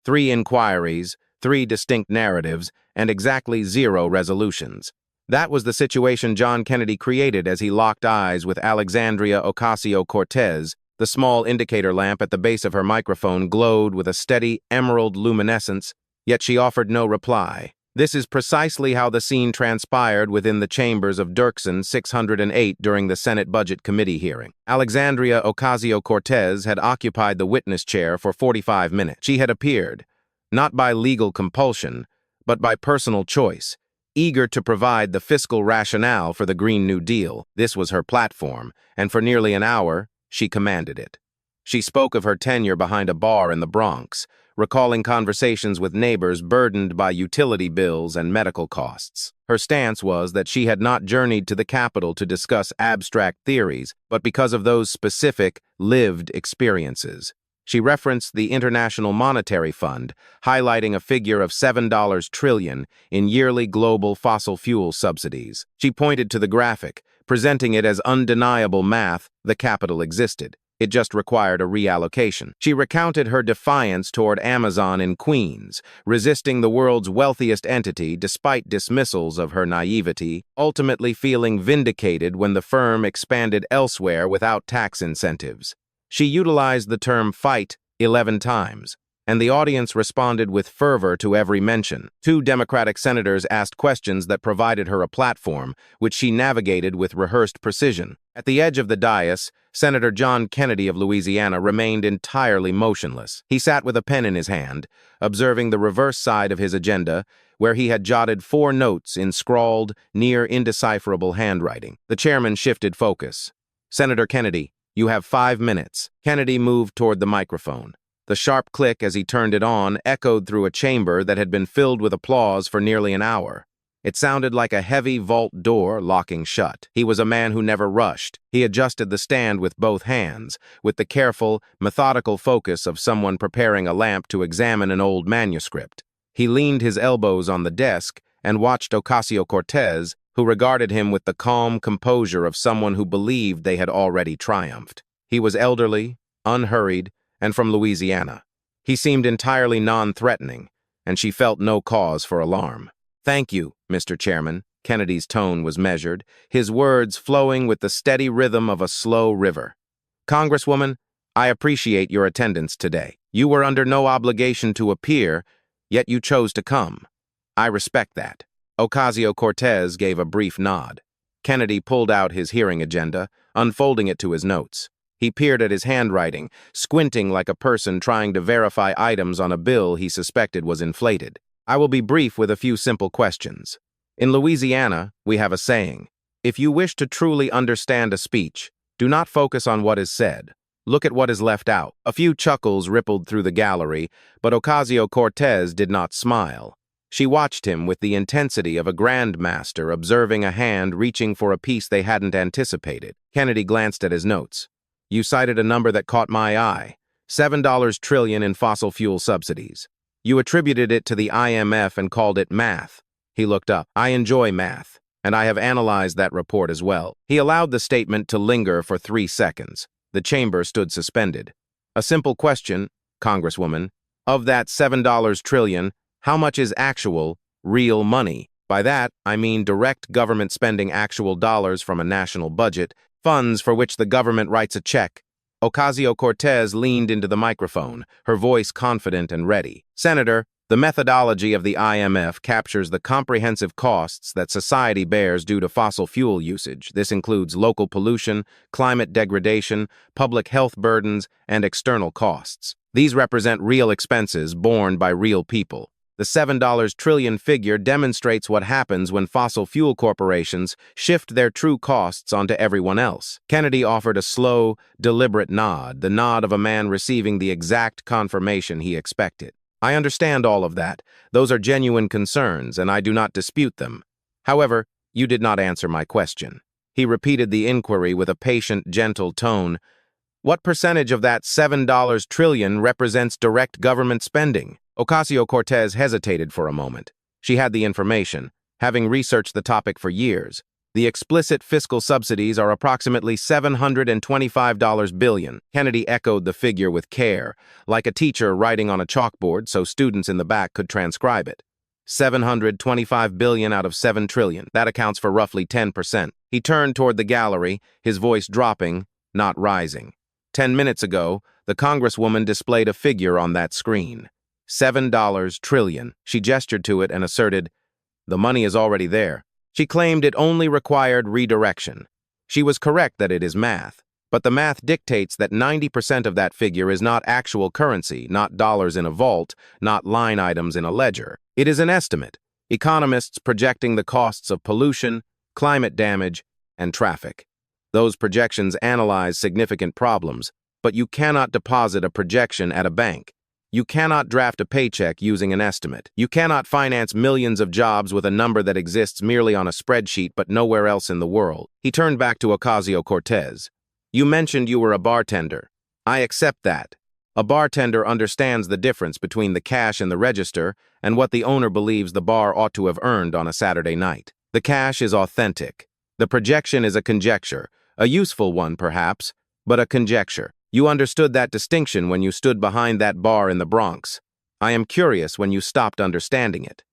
3 inquiries, 3 distinct narratives, and exactly 0 resolutions. That was the situation John Kennedy created as he locked eyes with Alexandria Ocasio-Cortez. The small indicator lamp at the base of her microphone glowed with a steady emerald luminescence, yet she offered no reply. This is precisely how the scene transpired within the chambers of Dirksen 608 during the Senate Budget Committee hearing. Alexandria Ocasio-Cortez had occupied the witness chair for 45 minutes. She had appeared, not by legal compulsion, but by personal choice, eager to provide the fiscal rationale for the Green New Deal. This was her platform, and for nearly an hour, she commanded it. She spoke of her tenure behind a bar in the Bronx, recalling conversations with neighbors burdened by utility bills and medical costs. Her stance was that she had not journeyed to the Capitol to discuss abstract theories, but because of those specific, lived experiences. She referenced the International Monetary Fund, highlighting a figure of $7 trillion in yearly global fossil fuel subsidies. She pointed to the graphic, presenting it as undeniable math. The Capitol existed. It just required a reallocation. She recounted her defiance toward Amazon in Queens, resisting the world's wealthiest entity despite dismissals of her naivety, ultimately feeling vindicated when the firm expanded elsewhere without tax incentives. She utilized the term fight 11 times, and the audience responded with fervor to every mention. 2 Democratic senators asked questions that provided her a platform, which she navigated with rehearsed precision. At the edge of the dais, Senator John Kennedy of Louisiana remained entirely motionless. He sat with a pen in his hand, observing the reverse side of his agenda, where he had jotted 4 notes in scrawled, near-indecipherable handwriting. The chairman shifted focus. "Senator Kennedy, you have 5 minutes." Kennedy moved toward the microphone. The sharp click as he turned it on echoed through a chamber that had been filled with applause for nearly an hour. It sounded like a heavy vault door locking shut. He was a man who never rushed. He adjusted the stand with both hands, with the careful, methodical focus of someone preparing a lamp to examine an old manuscript. He leaned his elbows on the desk and watched Ocasio-Cortez, who regarded him with the calm composure of someone who believed they had already triumphed. He was elderly, unhurried, and from Louisiana. He seemed entirely non-threatening, and she felt no cause for alarm. "Thank you, Mr. Chairman." Kennedy's tone was measured, his words flowing with the steady rhythm of a slow river. "Congresswoman, I appreciate your attendance today. You were under no obligation to appear, yet you chose to come. I respect that." Ocasio-Cortez gave a brief nod. Kennedy pulled out his hearing agenda, unfolding it to his notes. He peered at his handwriting, squinting like a person trying to verify items on a bill he suspected was inflated. "I will be brief with a few simple questions. In Louisiana, we have a saying, if you wish to truly understand a speech, do not focus on what is said. Look at what is left out." A few chuckles rippled through the gallery, but Ocasio-Cortez did not smile. She watched him with the intensity of a grandmaster observing a hand reaching for a piece they hadn't anticipated. Kennedy glanced at his notes. "You cited a number that caught my eye, $7 trillion in fossil fuel subsidies. You attributed it to the IMF and called it math." He looked up. "I enjoy math, and I have analyzed that report as well." He allowed the statement to linger for 3 seconds. The chamber stood suspended. "A simple question, Congresswoman. Of that $7 trillion, how much is actual, real money? By that, I mean direct government spending actual dollars from a national budget, funds for which the government writes a check." Ocasio-Cortez leaned into the microphone, her voice confident and ready. "Senator, the methodology of the IMF captures the comprehensive costs that society bears due to fossil fuel usage. This includes local pollution, climate degradation, public health burdens, and external costs. These represent real expenses borne by real people. The $7 trillion figure demonstrates what happens when fossil fuel corporations shift their true costs onto everyone else." Kennedy offered a slow, deliberate nod, the nod of a man receiving the exact confirmation he expected. "I understand all of that. Those are genuine concerns, and I do not dispute them. However, you did not answer my question." He repeated the inquiry with a patient, gentle tone. "What percentage of that $7 trillion represents direct government spending?" Ocasio-Cortez hesitated for a moment. She had the information, having researched the topic for years. The explicit fiscal subsidies are approximately $725 billion. Kennedy echoed the figure with care, like a teacher writing on a chalkboard so students in the back could transcribe it. 725 billion out of 7 trillion. That accounts for roughly 10%. He turned toward the gallery, his voice dropping, not rising. 10 minutes ago, the Congresswoman displayed a figure on that screen. $7 trillion. She gestured to it and asserted, "The money is already there." She claimed it only required redirection. She was correct that it is math, but the math dictates that 90% of that figure is not actual currency, not dollars in a vault, not line items in a ledger. It is an estimate, economists projecting the costs of pollution, climate damage, and traffic. Those projections analyze significant problems, but you cannot deposit a projection at a bank. You cannot draft a paycheck using an estimate. You cannot finance millions of jobs with a number that exists merely on a spreadsheet but nowhere else in the world. He turned back to Ocasio-Cortez. You mentioned you were a bartender. I accept that. A bartender understands the difference between the cash in the register and what the owner believes the bar ought to have earned on a Saturday night. The cash is authentic. The projection is a conjecture, a useful one perhaps, but a conjecture. You understood that distinction when you stood behind that bar in the Bronx. I am curious when you stopped understanding it.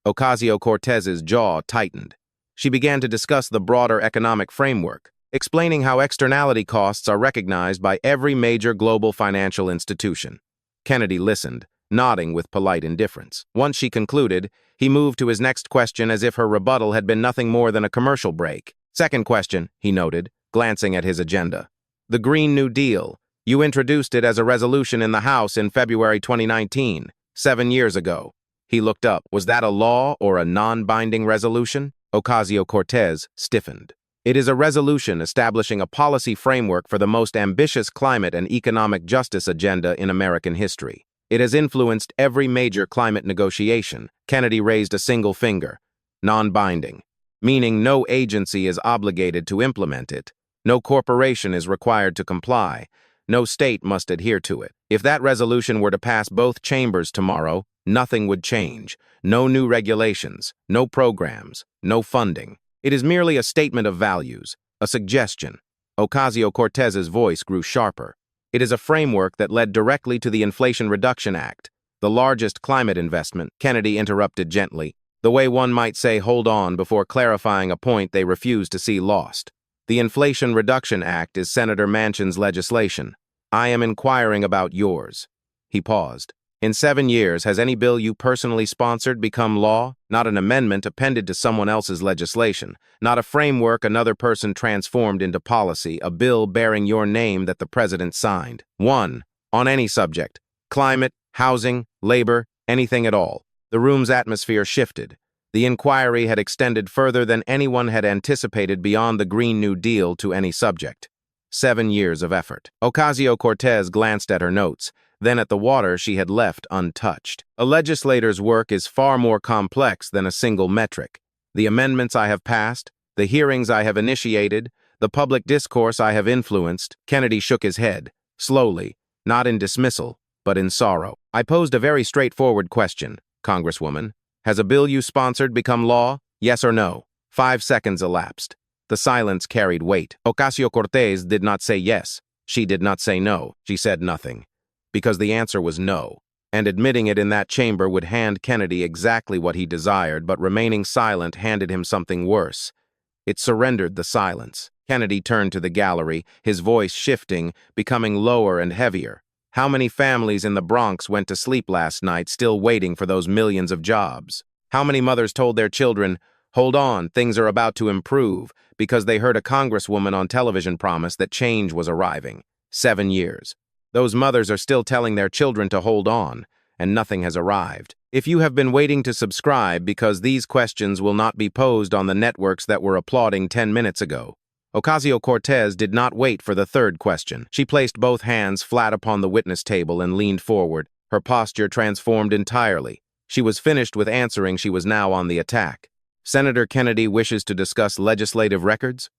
Ocasio-Cortez's jaw tightened. She began to discuss the broader economic framework, explaining how externality costs are recognized by every major global financial institution. Kennedy listened, nodding with polite indifference. Once she concluded, he moved to his next question as if her rebuttal had been nothing more than a commercial break. Second question, he noted, glancing at his agenda. The Green New Deal. You introduced it as a resolution in the House in February 2019, 7 years ago. He looked up. Was that a law or a non-binding resolution? Ocasio-Cortez stiffened. It is a resolution establishing a policy framework for the most ambitious climate and economic justice agenda in American history. It has influenced every major climate negotiation. Kennedy raised a single finger. Non-binding, meaning no agency is obligated to implement it. No corporation is required to comply. No state must adhere to it. If that resolution were to pass both chambers tomorrow, nothing would change. No new regulations, no programs, no funding. It is merely a statement of values, a suggestion. Ocasio-Cortez's voice grew sharper. It is a framework that led directly to the Inflation Reduction Act, the largest climate investment. Kennedy interrupted gently, the way one might say hold on before clarifying a point they refused to see lost. The Inflation Reduction Act is Senator Manchin's legislation. I am inquiring about yours. He paused. In 7 years, has any bill you personally sponsored become law? Not an amendment appended to someone else's legislation. Not a framework another person transformed into policy, a bill bearing your name that the president signed. One, on any subject. Climate, housing, labor, anything at all. The room's atmosphere shifted. The inquiry had extended further than anyone had anticipated beyond the Green New Deal to any subject. 7 years of effort. Ocasio-Cortez glanced at her notes, then at the water she had left untouched. A legislator's work is far more complex than a single metric. The amendments I have passed, the hearings I have initiated, the public discourse I have influenced. Kennedy shook his head, slowly, not in dismissal, but in sorrow. I posed a very straightforward question, Congresswoman. Has a bill you sponsored become law? Yes or no? 5 seconds elapsed. The silence carried weight. Ocasio-Cortez did not say yes. She did not say no. She said nothing. Because the answer was no. And admitting it in that chamber would hand Kennedy exactly what he desired, but remaining silent handed him something worse. It surrendered the silence. Kennedy turned to the gallery, his voice shifting, becoming lower and heavier. How many families in the Bronx went to sleep last night still waiting for those millions of jobs? How many mothers told their children, hold on, things are about to improve, because they heard a congresswoman on television promise that change was arriving? 7 years. Those mothers are still telling their children to hold on, and nothing has arrived. If you have been waiting to subscribe because these questions will not be posed on the networks that were applauding 10 minutes ago, Ocasio-Cortez did not wait for the third question. She placed both hands flat upon the witness table and leaned forward, her posture transformed entirely. She was finished with answering. She was now on the attack. Senator Kennedy wishes to discuss legislative records?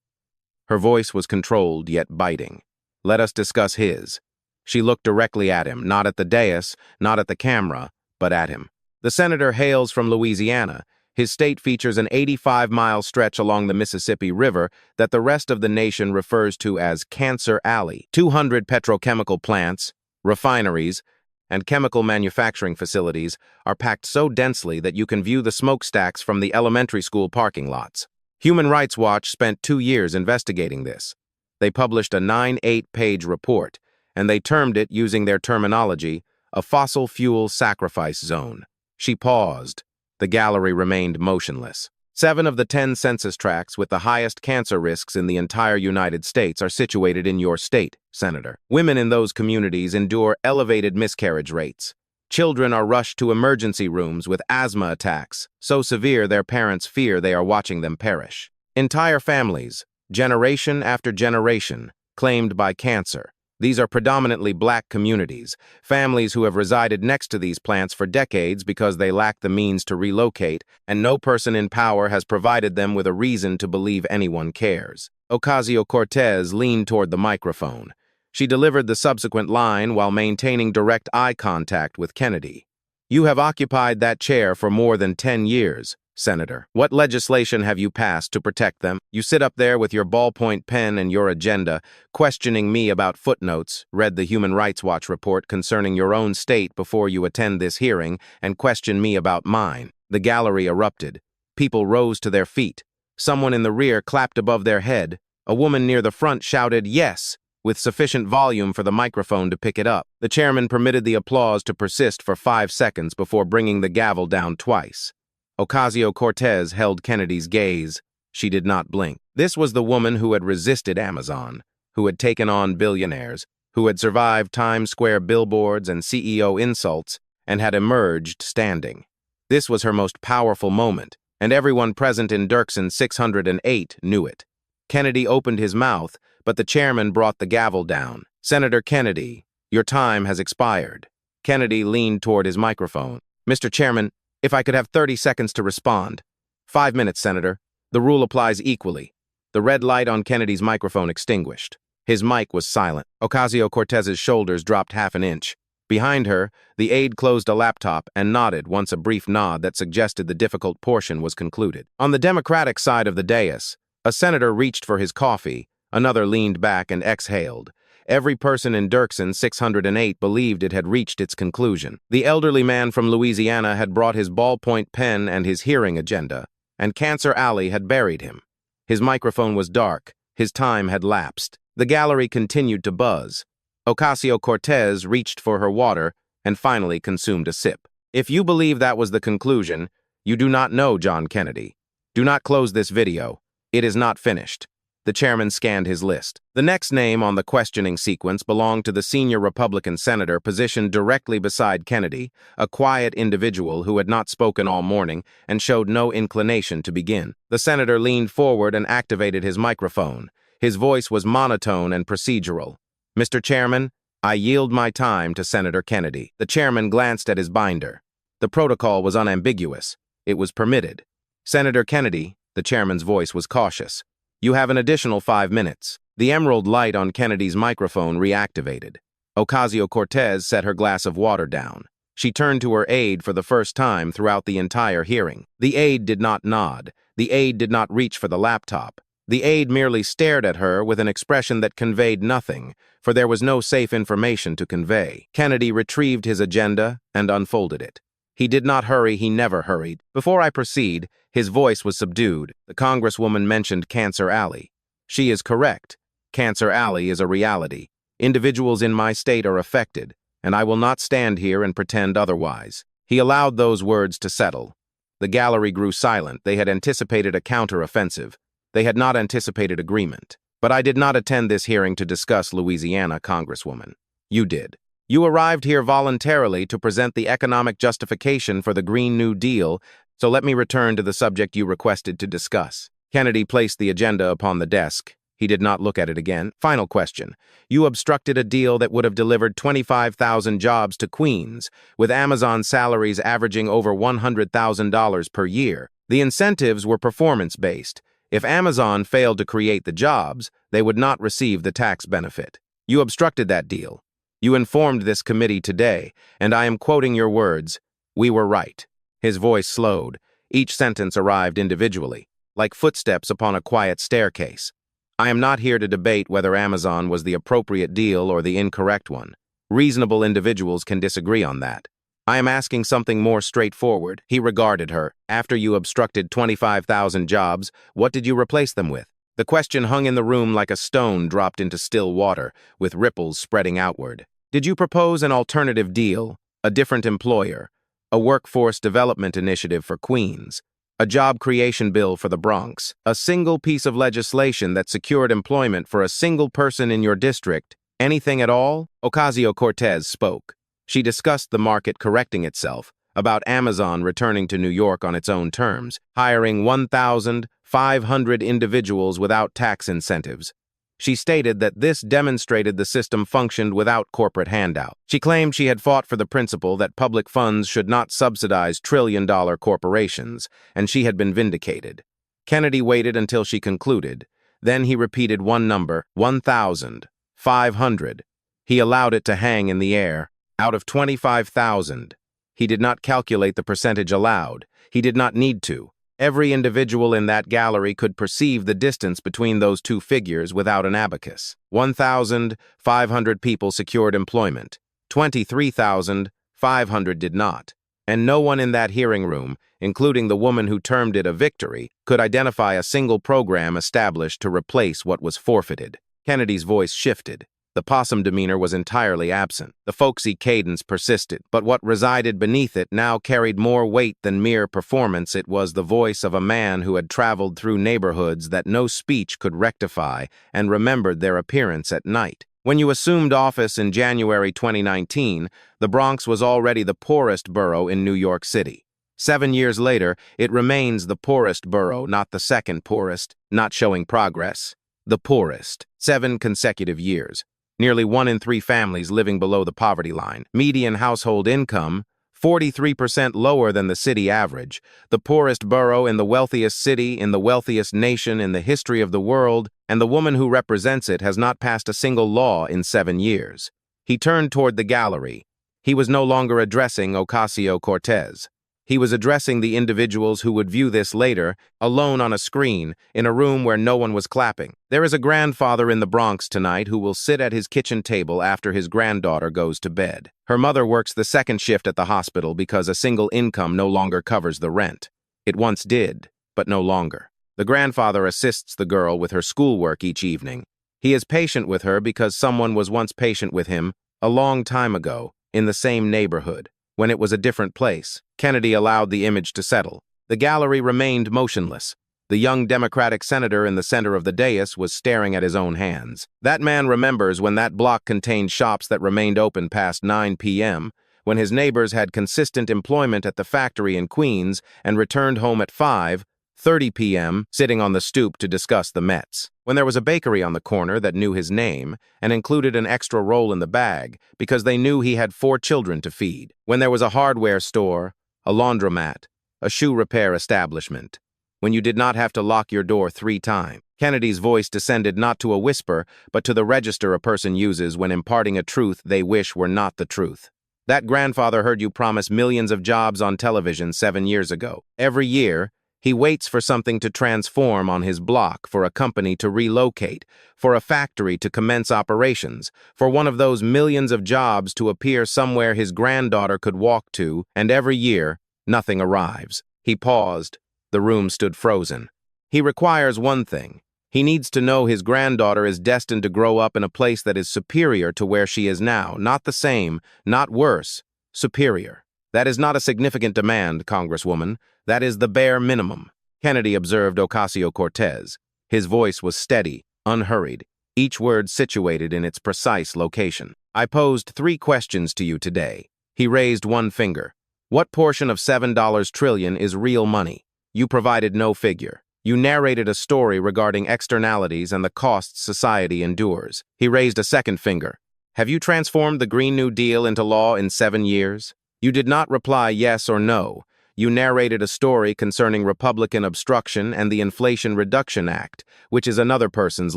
Her voice was controlled yet biting. Let us discuss his. She looked directly at him, not at the dais, not at the camera, but at him. The senator hails from Louisiana. His state features an 85-mile stretch along the Mississippi River that the rest of the nation refers to as Cancer Alley. 200 petrochemical plants, refineries, and chemical manufacturing facilities are packed so densely that you can view the smokestacks from the elementary school parking lots. Human Rights Watch spent 2 years investigating this. They published a 98-page report, and they termed it, using their terminology, a fossil fuel sacrifice zone. She paused. The gallery remained motionless. 7 of the 10 census tracts with the highest cancer risks in the entire United States are situated in your state, Senator. Women in those communities endure elevated miscarriage rates. Children are rushed to emergency rooms with asthma attacks, so severe their parents fear they are watching them perish. Entire families, generation after generation, claimed by cancer. These are predominantly black communities, families who have resided next to these plants for decades because they lack the means to relocate, and no person in power has provided them with a reason to believe anyone cares. Ocasio-Cortez leaned toward the microphone. She delivered the subsequent line while maintaining direct eye contact with Kennedy. "You have occupied that chair for more than 10 years, Senator. What legislation have you passed to protect them? You sit up there with your ballpoint pen and your agenda, questioning me about footnotes, read the Human Rights Watch report concerning your own state before you attend this hearing, and question me about mine." The gallery erupted. People rose to their feet. Someone in the rear clapped above their head. A woman near the front shouted, "Yes," with sufficient volume for the microphone to pick it up. The chairman permitted the applause to persist for 5 seconds before bringing the gavel down twice. Ocasio-Cortez held Kennedy's gaze. She did not blink. This was the woman who had resisted Amazon, who had taken on billionaires, who had survived Times Square billboards and CEO insults, and had emerged standing. This was her most powerful moment, and everyone present in Dirksen 608 knew it. Kennedy opened his mouth, but the chairman brought the gavel down. "Senator Kennedy, your time has expired." Kennedy leaned toward his microphone. "Mr. Chairman, if I could have 30 seconds to respond." 5 minutes, Senator. The rule applies equally." The red light on Kennedy's microphone extinguished. His mic was silent. Ocasio-Cortez's shoulders dropped half an inch. Behind her, the aide closed a laptop and nodded once a brief nod that suggested the difficult portion was concluded. On the Democratic side of the dais, a senator reached for his coffee, another leaned back and exhaled. Every person in Dirksen 608 believed it had reached its conclusion. The elderly man from Louisiana had brought his ballpoint pen and his hearing agenda, and Cancer Alley had buried him. His microphone was dark. His time had lapsed. The gallery continued to buzz. Ocasio-Cortez reached for her water and finally consumed a sip. "If you believe that was the conclusion, you do not know John Kennedy. Do not close this video. It is not finished." The chairman scanned his list. The next name on the questioning sequence belonged to the senior Republican senator positioned directly beside Kennedy, a quiet individual who had not spoken all morning and showed no inclination to begin. The senator leaned forward and activated his microphone. His voice was monotone and procedural. "Mr. Chairman, I yield my time to Senator Kennedy." The chairman glanced at his binder. The protocol was unambiguous. It was permitted. "Senator Kennedy," the chairman's voice was cautious, "you have an additional 5 minutes." The emerald light on Kennedy's microphone reactivated. Ocasio-Cortez set her glass of water down. She turned to her aide for the first time throughout the entire hearing. The aide did not nod. The aide did not reach for the laptop. The aide merely stared at her with an expression that conveyed nothing, for there was no safe information to convey. Kennedy retrieved his agenda and unfolded it. He did not hurry, he never hurried. "Before I proceed," his voice was subdued. The Congresswoman mentioned Cancer Alley. She is correct. Cancer Alley is a reality. Individuals in my state are affected, and I will not stand here and pretend otherwise. He allowed those words to settle. The gallery grew silent. They had anticipated a counter-offensive. They had not anticipated agreement. "But I did not attend this hearing to discuss Louisiana, Congresswoman. You did. You arrived here voluntarily to present the economic justification for the Green New Deal, so let me return to the subject you requested to discuss." Kennedy placed the agenda upon the desk. He did not look at it again. "Final question. You obstructed a deal that would have delivered 25,000 jobs to Queens, with Amazon salaries averaging over $100,000 per year. The incentives were performance-based. If Amazon failed to create the jobs, they would not receive the tax benefit. You obstructed that deal. You informed this committee today, and I am quoting your words, 'We were right.'" His voice slowed. Each sentence arrived individually, like footsteps upon a quiet staircase. I am not here to debate whether Amazon was the appropriate deal or the incorrect one. Reasonable individuals can disagree on that. I am asking something more straightforward. He regarded her. After you obstructed 25,000 jobs, what did you replace them with? The question hung in the room like a stone dropped into still water, with ripples spreading outward. Did you propose an alternative deal, a different employer, a workforce development initiative for Queens, a job creation bill for the Bronx, a single piece of legislation that secured employment for a single person in your district, anything at all? Ocasio-Cortez spoke. She discussed the market correcting itself, about Amazon returning to New York on its own terms, hiring 1,500 individuals without tax incentives. She stated that this demonstrated the system functioned without corporate handout. She claimed she had fought for the principle that public funds should not subsidize trillion-dollar corporations, and she had been vindicated. Kennedy waited until she concluded. Then he repeated one number, 1,500. He allowed it to hang in the air. Out of 25,000. He did not calculate the percentage allowed. He did not need to. Every individual in that gallery could perceive the distance between those two figures without an abacus. 1,500 people secured employment. 23,500 did not. And no one in that hearing room, including the woman who termed it a victory, could identify a single program established to replace what was forfeited. Kennedy's voice shifted. The possum demeanor was entirely absent. The folksy cadence persisted, but what resided beneath it now carried more weight than mere performance. It was the voice of a man who had traveled through neighborhoods that no speech could rectify and remembered their appearance at night. When you assumed office in January 2019, the Bronx was already the poorest borough in New York City. 7 years later, it remains the poorest borough, not the second poorest, not showing progress. The poorest. 7 consecutive years. Nearly 1 in 3 families living below the poverty line. Median household income, 43% lower than the city average. The poorest borough in the wealthiest city, in the wealthiest nation in the history of the world, and the woman who represents it has not passed a single law in 7 years. He turned toward the gallery. He was no longer addressing Ocasio-Cortez. He was addressing the individuals who would view this later, alone on a screen, in a room where no one was clapping. There is a grandfather in the Bronx tonight who will sit at his kitchen table after his granddaughter goes to bed. Her mother works the second shift at the hospital because a single income no longer covers the rent. It once did, but no longer. The grandfather assists the girl with her schoolwork each evening. He is patient with her because someone was once patient with him, a long time ago, in the same neighborhood. When it was a different place, Kennedy allowed the image to settle. The gallery remained motionless. The young Democratic senator in the center of the dais was staring at his own hands. That man remembers when that block contained shops that remained open past 9 p.m., when his neighbors had consistent employment at the factory in Queens and returned home at 5:30 p.m., sitting on the stoop to discuss the Mets. When there was a bakery on the corner that knew his name and included an extra roll in the bag because they knew he had 4 children to feed. When there was a hardware store, a laundromat, a shoe repair establishment. When you did not have to lock your door 3 times. Kennedy's voice descended not to a whisper, but to the register a person uses when imparting a truth they wish were not the truth. That grandfather heard you promise millions of jobs on television 7 years ago. Every year, he waits for something to transform on his block, for a company to relocate, for a factory to commence operations, for one of those millions of jobs to appear somewhere his granddaughter could walk to, and every year, nothing arrives. He paused. The room stood frozen. He requires one thing. He needs to know his granddaughter is destined to grow up in a place that is superior to where she is now, not the same, not worse, superior. That is not a significant demand, Congresswoman. That is the bare minimum. Kennedy observed Ocasio-Cortez. His voice was steady, unhurried, each word situated in its precise location. I posed 3 questions to you today. He raised one finger. What portion of $7 trillion is real money? You provided no figure. You narrated a story regarding externalities and the costs society endures. He raised a second finger. Have you transformed the Green New Deal into law in 7 years? You did not reply yes or no. You narrated a story concerning Republican obstruction and the Inflation Reduction Act, which is another person's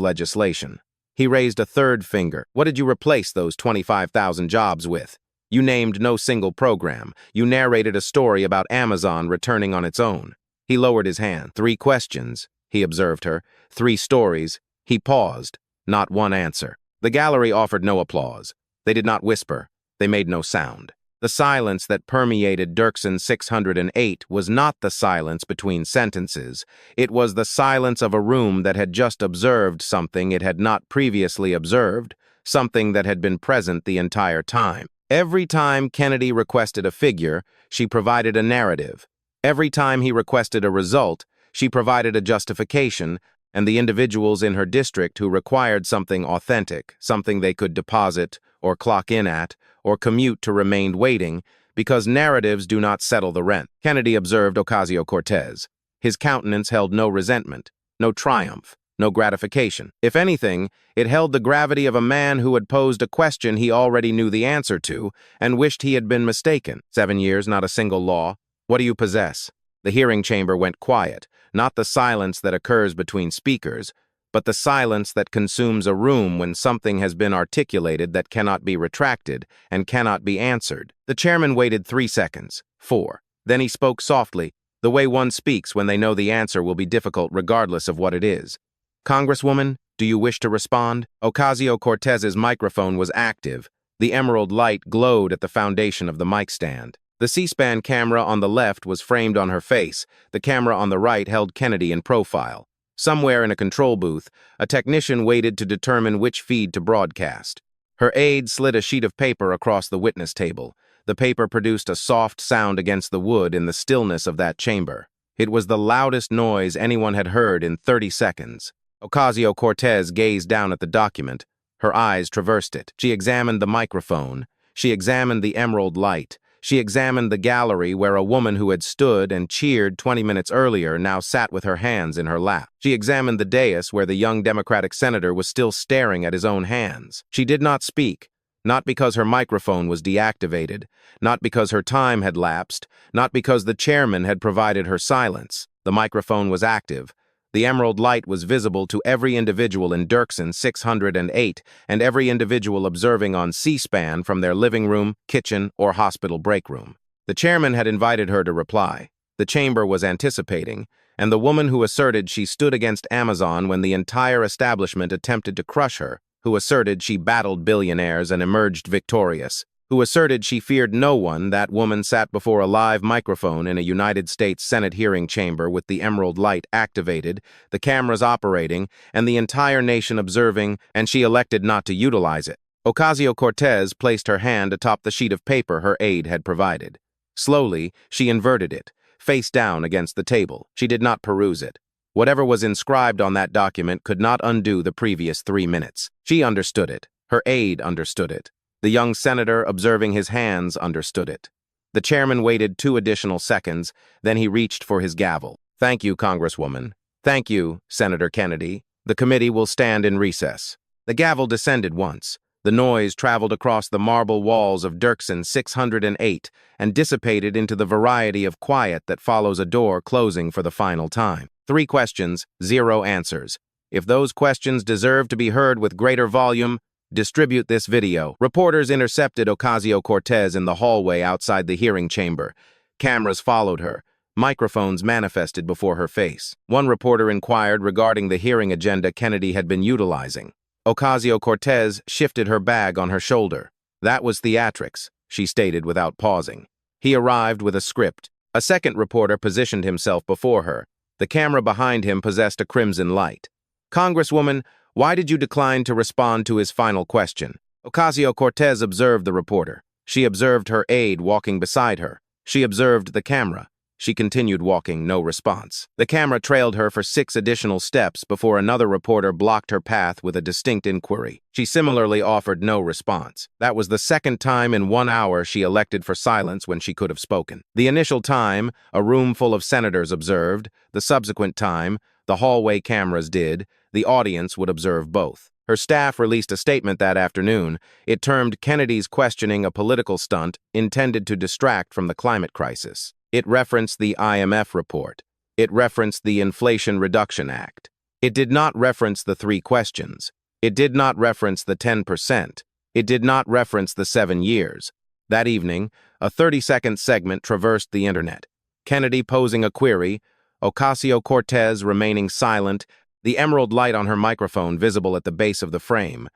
legislation. He raised a third finger. What did you replace those 25,000 jobs with? You named no single program. You narrated a story about Amazon returning on its own. He lowered his hand. 3 questions, he observed her. 3 stories. He paused. Not one answer. The gallery offered no applause. They did not whisper. They made no sound. The silence that permeated Dirksen 608 was not the silence between sentences. It was the silence of a room that had just observed something it had not previously observed, something that had been present the entire time. Every time Kennedy requested a figure, she provided a narrative. Every time he requested a result, she provided a justification, and the individuals in her district who required something authentic, something they could deposit or clock in at, or commute to remained waiting, because narratives do not settle the rent. Kennedy observed Ocasio-Cortez. His countenance held no resentment, no triumph, no gratification. If anything, it held the gravity of a man who had posed a question he already knew the answer to and wished he had been mistaken. 7 years, not a single law. What do you possess? The hearing chamber went quiet, not the silence that occurs between speakers, but the silence that consumes a room when something has been articulated that cannot be retracted and cannot be answered. The chairman waited 3 seconds, 4. Then he spoke softly, the way one speaks when they know the answer will be difficult regardless of what it is. Congresswoman, do you wish to respond? Ocasio-Cortez's microphone was active. The emerald light glowed at the foundation of the mic stand. The C-SPAN camera on the left was framed on her face. The camera on the right held Kennedy in profile. Somewhere in a control booth, a technician waited to determine which feed to broadcast. Her aide slid a sheet of paper across the witness table. The paper produced a soft sound against the wood in the stillness of that chamber. It was the loudest noise anyone had heard in 30 seconds. Ocasio-Cortez gazed down at the document. Her eyes traversed it. She examined the microphone. She examined the emerald light. She examined the gallery where a woman who had stood and cheered 20 minutes earlier now sat with her hands in her lap. She examined the dais where the young Democratic senator was still staring at his own hands. She did not speak, not because her microphone was deactivated, not because her time had lapsed, not because the chairman had provided her silence. The microphone was active. The emerald light was visible to every individual in Dirksen 608 and every individual observing on C-SPAN from their living room, kitchen, or hospital break room. The chairman had invited her to reply. The chamber was anticipating, and the woman who asserted she stood against Amazon when the entire establishment attempted to crush her, who asserted she battled billionaires and emerged victorious, who asserted she feared no one, that woman sat before a live microphone in a United States Senate hearing chamber with the emerald light activated, the cameras operating, and the entire nation observing, and she elected not to utilize it. Ocasio-Cortez placed her hand atop the sheet of paper her aide had provided. Slowly, she inverted it, face down against the table. She did not peruse it. Whatever was inscribed on that document could not undo the previous 3 minutes. She understood it. Her aide understood it. The young senator, observing his hands, understood it. The chairman waited 2 additional seconds, then he reached for his gavel. Thank you, Congresswoman. Thank you, Senator Kennedy. The committee will stand in recess. The gavel descended once. The noise traveled across the marble walls of Dirksen 608 and dissipated into the variety of quiet that follows a door closing for the final time. 3 questions, 0 answers. If those questions deserve to be heard with greater volume, distribute this video. Reporters intercepted Ocasio-Cortez in the hallway outside the hearing chamber. Cameras followed her. Microphones manifested before her face. One reporter inquired regarding the hearing agenda Kennedy had been utilizing. Ocasio-Cortez shifted her bag on her shoulder. That was theatrics, she stated without pausing. He arrived with a script. A second reporter positioned himself before her. The camera behind him possessed a crimson light. Congresswoman, why did you decline to respond to his final question? Ocasio-Cortez observed the reporter. She observed her aide walking beside her. She observed the camera. She continued walking, no response. The camera trailed her for 6 additional steps before another reporter blocked her path with a distinct inquiry. She similarly offered no response. That was the second time in 1 hour she elected for silence when she could have spoken. The initial time, a room full of senators observed. The subsequent time, the hallway cameras did. The audience would observe both. Her staff released a statement that afternoon. It termed Kennedy's questioning a political stunt intended to distract from the climate crisis. It referenced the IMF report. It referenced the Inflation Reduction Act. It did not reference the 3 questions. It did not reference the 10%. It did not reference the 7 years. That evening, a 30-second segment traversed the internet. Kennedy posing a query, Ocasio-Cortez remaining silent, the emerald light on her microphone visible at the base of the frame.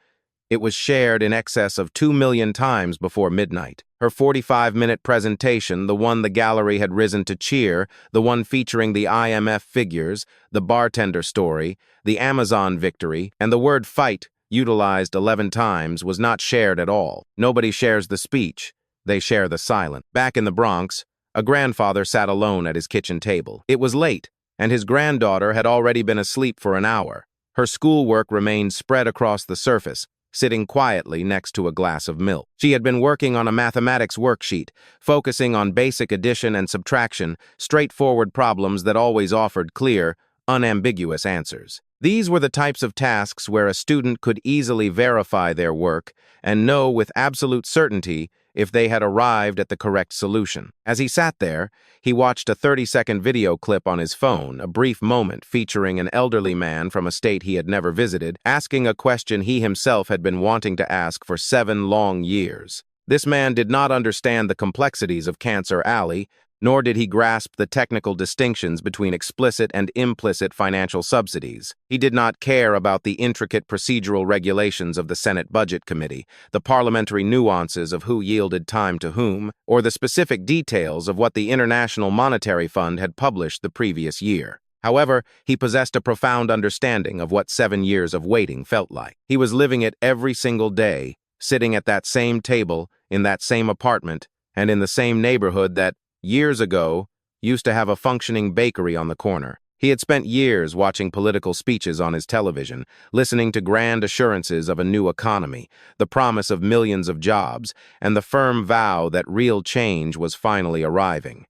It was shared in excess of 2 million times before midnight. Her 45-minute presentation, the one the gallery had risen to cheer, the one featuring the IMF figures, the bartender story, the Amazon victory, and the word fight, utilized 11 times, was not shared at all. Nobody shares the speech. They share the silence. Back in the Bronx, a grandfather sat alone at his kitchen table. It was late, and his granddaughter had already been asleep for an hour. Her schoolwork remained spread across the surface, sitting quietly next to a glass of milk. She had been working on a mathematics worksheet, focusing on basic addition and subtraction, straightforward problems that always offered clear, unambiguous answers. These were the types of tasks where a student could easily verify their work and know with absolute certainty if they had arrived at the correct solution. As he sat there, he watched a 30-second video clip on his phone, a brief moment featuring an elderly man from a state he had never visited, asking a question he himself had been wanting to ask for 7 long years. This man did not understand the complexities of Cancer Alley, nor did he grasp the technical distinctions between explicit and implicit financial subsidies. He did not care about the intricate procedural regulations of the Senate Budget Committee, the parliamentary nuances of who yielded time to whom, or the specific details of what the International Monetary Fund had published the previous year. However, he possessed a profound understanding of what 7 years of waiting felt like. He was living it every single day, sitting at that same table, in that same apartment, and in the same neighborhood that, years ago, used to have a functioning bakery on the corner. He had spent years watching political speeches on his television, listening to grand assurances of a new economy, the promise of millions of jobs, and the firm vow that real change was finally arriving.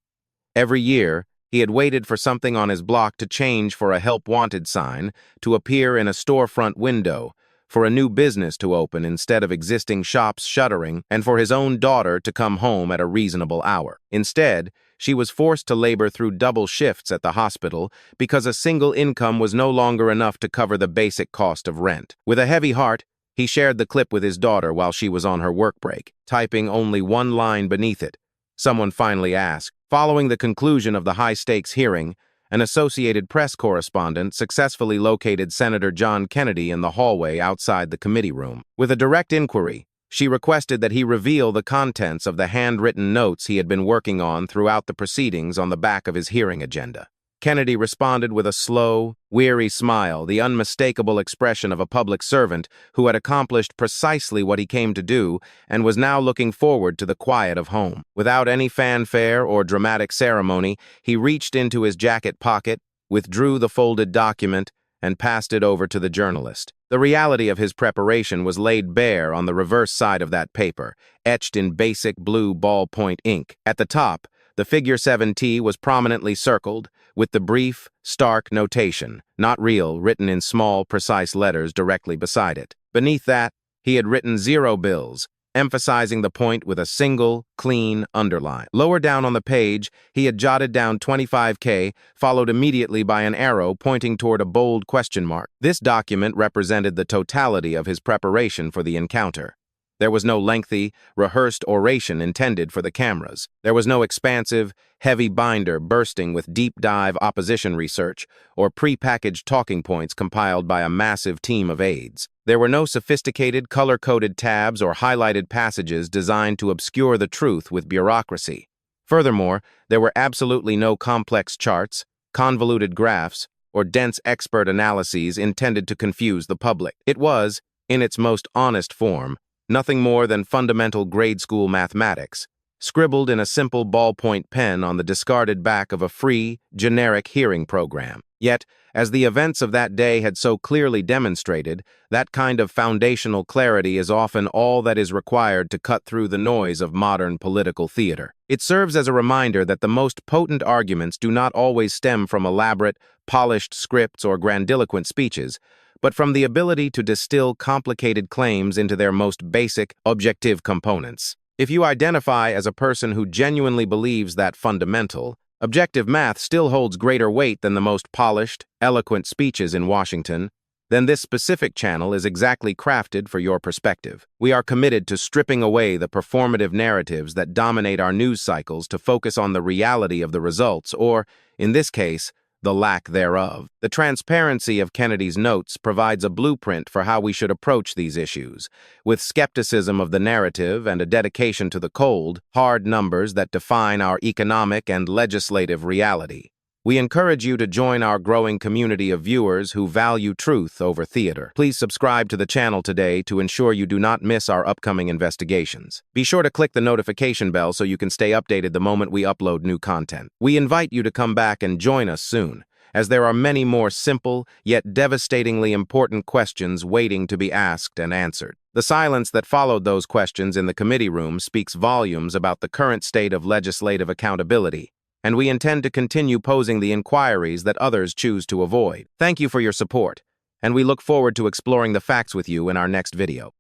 Every year, he had waited for something on his block to change, for a help wanted sign to appear in a storefront window, for a new business to open instead of existing shops shuttering, and for his own daughter to come home at a reasonable hour. Instead, she was forced to labor through double shifts at the hospital because a single income was no longer enough to cover the basic cost of rent. With a heavy heart, he shared the clip with his daughter while she was on her work break, typing only one line beneath it. Someone finally asked. Following the conclusion of the high-stakes hearing, an Associated Press correspondent successfully located Senator John Kennedy in the hallway outside the committee room. With a direct inquiry, she requested that he reveal the contents of the handwritten notes he had been working on throughout the proceedings on the back of his hearing agenda. Kennedy responded with a slow, weary smile, the unmistakable expression of a public servant who had accomplished precisely what he came to do and was now looking forward to the quiet of home. Without any fanfare or dramatic ceremony, he reached into his jacket pocket, withdrew the folded document, and passed it over to the journalist. The reality of his preparation was laid bare on the reverse side of that paper, etched in basic blue ballpoint ink. At the top, the figure 7T was prominently circled, with the brief, stark notation, "Not real," written in small, precise letters directly beside it. Beneath that, he had written 0 bills, emphasizing the point with a single, clean underline. Lower down on the page, he had jotted down 25K, followed immediately by an arrow pointing toward a bold question mark. This document represented the totality of his preparation for the encounter. There was no lengthy, rehearsed oration intended for the cameras. There was no expansive, heavy binder bursting with deep-dive opposition research or pre-packaged talking points compiled by a massive team of aides. There were no sophisticated, color-coded tabs or highlighted passages designed to obscure the truth with bureaucracy. Furthermore, there were absolutely no complex charts, convoluted graphs, or dense expert analyses intended to confuse the public. It was, in its most honest form, nothing more than fundamental grade school mathematics, scribbled in a simple ballpoint pen on the discarded back of a free, generic hearing program. Yet, as the events of that day had so clearly demonstrated, that kind of foundational clarity is often all that is required to cut through the noise of modern political theater. It serves as a reminder that the most potent arguments do not always stem from elaborate, polished scripts or grandiloquent speeches, but from the ability to distill complicated claims into their most basic, objective components. If you identify as a person who genuinely believes that fundamental, objective math still holds greater weight than the most polished, eloquent speeches in Washington, then this specific channel is exactly crafted for your perspective. We are committed to stripping away the performative narratives that dominate our news cycles to focus on the reality of the results, or, in this case, the lack thereof. The transparency of Kennedy's notes provides a blueprint for how we should approach these issues, with skepticism of the narrative and a dedication to the cold, hard numbers that define our economic and legislative reality. We encourage you to join our growing community of viewers who value truth over theater. Please subscribe to the channel today to ensure you do not miss our upcoming investigations. Be sure to click the notification bell so you can stay updated the moment we upload new content. We invite you to come back and join us soon, as there are many more simple, yet devastatingly important questions waiting to be asked and answered. The silence that followed those questions in the committee room speaks volumes about the current state of legislative accountability, and we intend to continue posing the inquiries that others choose to avoid. Thank you for your support, and we look forward to exploring the facts with you in our next video.